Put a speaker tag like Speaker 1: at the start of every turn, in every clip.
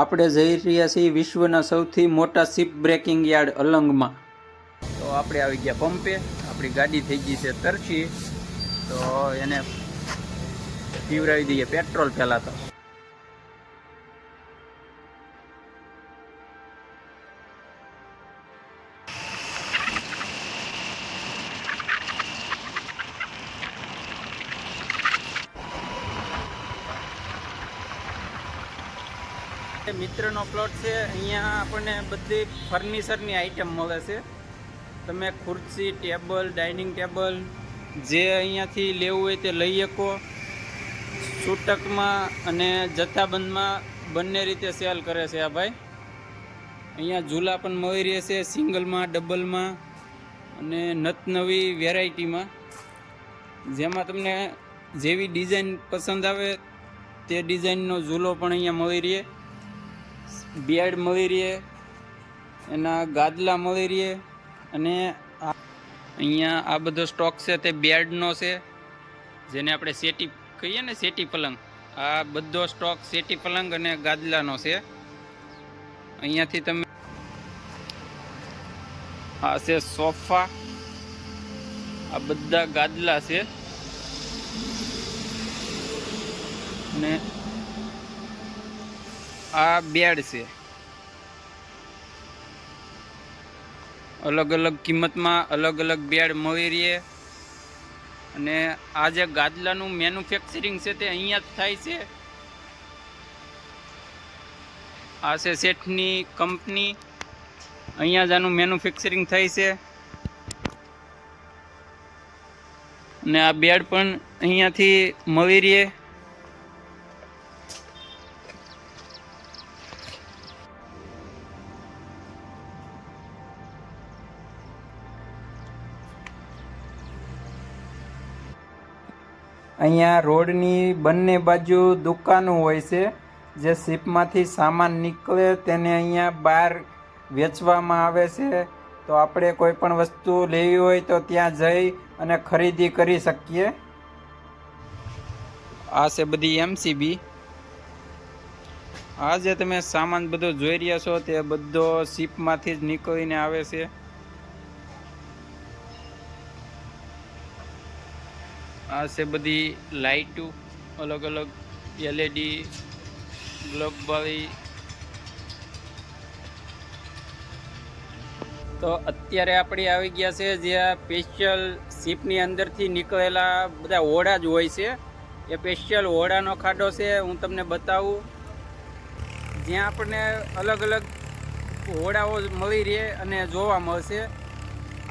Speaker 1: આપણે જઈ રહ્યા છીએ વિશ્વના સૌથી મોટા શિપ બ્રેકિંગ યાર્ડ અલંગમાં. તો આપણે આવી ગયા પંપે. આપણી ગાડી થઈ ગઈ છે તરસી, તો એને પીવરાવી દઈએ પેટ્રોલ પહેલાં તો. મિત્રનો પ્લોટ છે. અહીંયા આપણને બધી ફર્નિચરની આઈટમ મળે છે. તમે ખુરશી, ટેબલ, ડાઇનિંગ ટેબલ જે અહીંયાથી લેવું હોય તે લઈ શકો. છૂટકમાં અને જથ્થાબંધમાં બંને રીતે સેલ કરે છે આ ભાઈ. અહીંયા ઝૂલા પણ મળી રહે છે, સિંગલમાં, ડબલમાં અને નવી વેરાયટીમાં. જેમાં તમને જેવી ડિઝાઇન પસંદ આવે તે ડિઝાઇનનો ઝૂલો પણ અહીંયા મળી રહે. બેડ મળી રહે, એના ગાદલા મળી રહે. અને અહીંયા આ બધો સ્ટોક છે તે બેડનો છે, જેને આપણે સેટી કહીએ ને, સેટી પલંગ. આ બધો સ્ટોક સેટી પલંગ અને ગાદલાનો છે. અહીંયાથી તમે આ છે સોફા, આ બધા ગાદલા છે. ને આ બેડ છે. અલગ અલગ કિંમતમાં અલગ અલગ બેડ મળી રહે. અને આ જે ગાદલાનું મેન્યુફેક્ચરિંગ છે તે અહીંયા જ થાય છે. આ છે શેઠની કંપની, અહીંયા જ આનું મેન્યુફેક્ચરિંગ થાય છે. અને આ બેડ પણ અહીંયાથી મળી રહે. અહીંયા રોડની બંને બાજુ દુકાનો હોય છે. જે શિપમાંથી સામાન નીકળે તેને અહીંયા બહાર વેચવામાં આવે છે. તો આપણે કોઈ પણ વસ્તુ લેવી હોય તો ત્યાં જઈ અને ખરીદી કરી શકીએ. આ છે બધી એમસીબી. આ જે તમે સામાન બધો જોઈ રહ્યા છો તે બધો શિપમાંથી જ નીકળીને આવે છે. આ છે બધી લાઇટો, અલગ અલગ એલઈડી ગ્લોબ વાળી. તો અત્યારે આપણે આવી ગયા છે જ્યાં સ્પેશિયલ શિપની અંદરથી નીકળેલા બધા ઓરડા જ હોય છે. એ સ્પેશિયલ ઓરડાનો ખાડો છે, હું તમને બતાવું. જ્યાં આપણને અલગ અલગ ઓરડાઓ મળી રહે અને જોવા મળશે.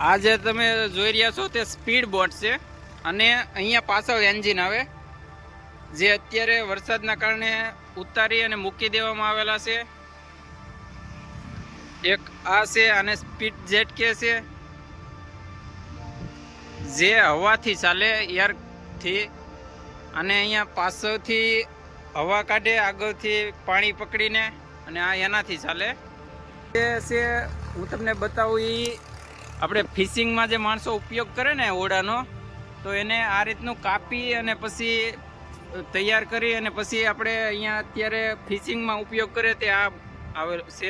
Speaker 1: આ જે તમે જોઈ રહ્યા છો તે સ્પીડ બોટ છે. અને અહીંયા પાછળ એન્જિન આવે, જે અત્યારે વરસાદના કારણે ઉતારી અને મૂકી દેવામાં આવેલા છે. એક આ છે, આને સ્પીડ જેટ કહે છે, જે હવાથી ચાલે, એરથી. અને અહીંયા પાછળથી હવા કાઢે, આગળથી પાણી પકડીને, અને આ એનાથી ચાલે. એ છે હું તમને બતાવું. એ આપણે ફિશિંગમાં જે માણસો ઉપયોગ કરે ને ઓરડાનો, તો એને આ રીતનું કાપી અને પછી તૈયાર કરી અને પછી આપણે અહીંયા અત્યારે ફિશિંગમાં ઉપયોગ કરીએ તે આ આવેલ છે.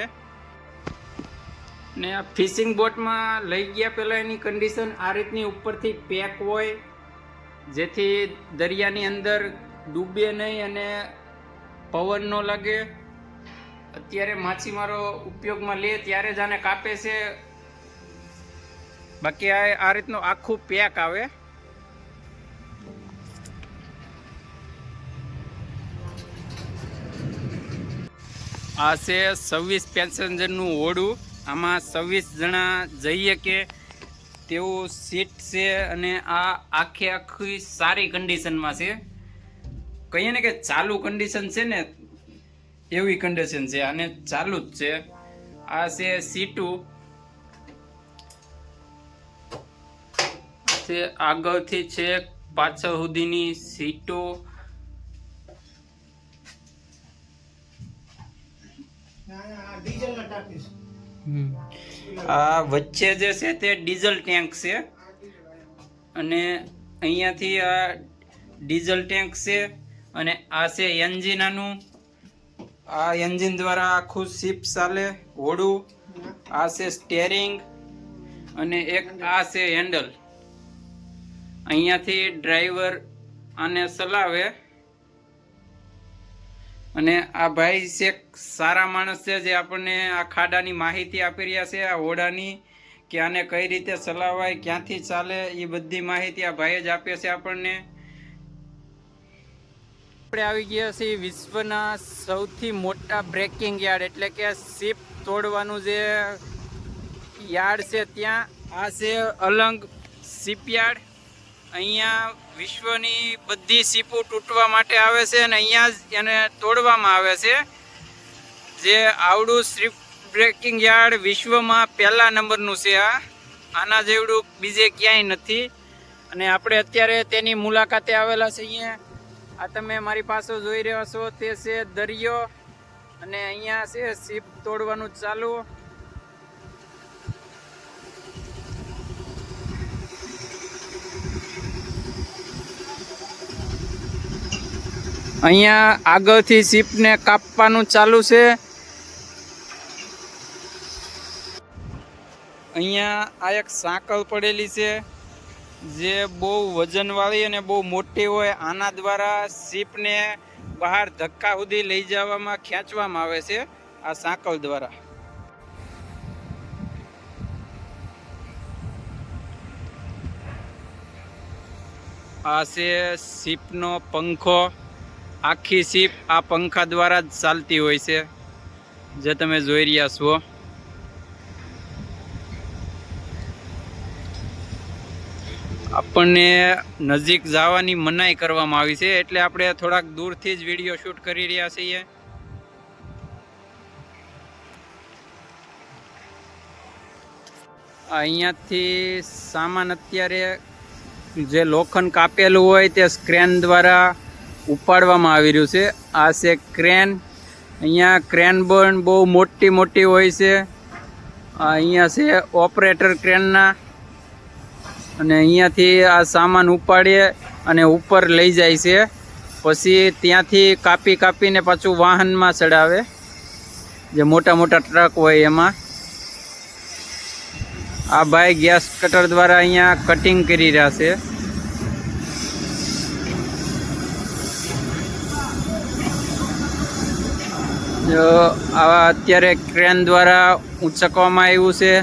Speaker 1: ને આ ફિશિંગ બોટમાં લઈ ગયા પહેલાં એની કન્ડિશન આ રીતની ઉપરથી પેક હોય, જેથી દરિયાની અંદર ડૂબે નહીં અને પવન ન લાગે. અત્યારે માછીમારો ઉપયોગમાં લે ત્યારે જ આને કાપે છે. બાકી આ રીતનું આખું પેક આવે. આ છે 26 પેસેન્જરનું ઓરડું. આમાં 26 જણા જઈએ કે તેવું સીટ છે. અને આ આખી સારી કન્ડિશનમાં છે. કહીએ ને કે ચાલુ કન્ડિશન છે ને, એવી કન્ડિશન છે. અને ચાલુ જ છે. આ છે સીટું છે, આગળથી છે પાછળ સુધીની સીટો. આ વચ્ચે જે છે તે ડીઝલ ટેન્ક છે. અને અહીંયાથી આ ડીઝલ ટેન્ક છે. અને આ છે એન્જિન આનું. આ એન્જિન દ્વારા આખું શિપ ચાલે, ઘોડું. આ છે સ્ટેરિંગ અને એક આ છે હેન્ડલ. અહીંયાથી ડ્રાઈવર આને ચલાવે. અને આ ભાઈ છે સારા માણસ છે જે આપણને આ ખાડાની માહિતી આપી રહ્યા છે, આ ઘોડાની, કે આને કઈ રીતે ચલાવાય, ક્યાંથી ચાલે, એ બધી માહિતી આ ભાઈ જ આપે છે આપણને. આપણે આવી ગયા છીએ વિશ્વના સૌથી મોટા બ્રેકિંગ યાર્ડ, એટલે કે શિપ તોડવાનું જે યાર્ડ છે ત્યાં. આ છે અલંગ શિપયાર્ડ. અહીંયા વિશ્વની બધી શિપો તૂટવા માટે આવે છે અને અહીંયા જ એને તોડવામાં આવે છે. જે આવડું શિપ બ્રેકિંગ યાર્ડ વિશ્વમાં પહેલા નંબરનું છે. આના જેવડું બીજે ક્યાંય નથી. અને આપણે અત્યારે તેની મુલાકાતે આવેલા છે. અહીંયા આ તમે મારી પાસે જોઈ રહ્યા છો તે છે દરિયો, અને અહીંયા છે શિપ તોડવાનું ચાલુ. અહીંયા આગળથી શિપને કાપવાનું ચાલુ છે. અહીંયા આ એક સાંકળ પડેલી છે જે બહુ વજનવાળી અને બહુ મોટી હોય. આના દ્વારા શિપને બહાર ધક્કા સુધી લઈ જવામાં, ખેંચવામાં આવે છે આ સાંકળ દ્વારા. આ છે શિપનો પંખો. આખી શિપ આ પંખા દ્વારા જ ચાલતી હોય છે, જે તમે જોઈ રહ્યા છો. આપણને નજીક જવાની મનાઈ કરવામાં આવી છે, એટલે આપણે થોડાક દૂરથી જ વિડીયો શૂટ કરી રહ્યા છીએ. અહીંયાથી સામાન અત્યારે જે લોખંડ કાપેલું હોય તે ક્રેન દ્વારા ઉપાડવામાં આવી રહ્યું છે. આ છે ક્રેન. અહીંયા ક્રેન પણ બહુ મોટી મોટી હોય છે. અહીંયા છે ઓપરેટર ક્રેનના, અને અહીંયાથી આ સામાન ઉપાડીએ અને ઉપર લઈ જાય છે. પછી ત્યાંથી કાપી કાપીને પાછું વાહનમાં ચડાવે, જે મોટા મોટા ટ્રક હોય એમાં. આ ભાઈ ગેસ કટર દ્વારા અહીંયા કટિંગ કરી રહ્યા છે. જો આવા અત્યારે ક્રેન દ્વારા ઊંચકવામાં આવ્યું છે.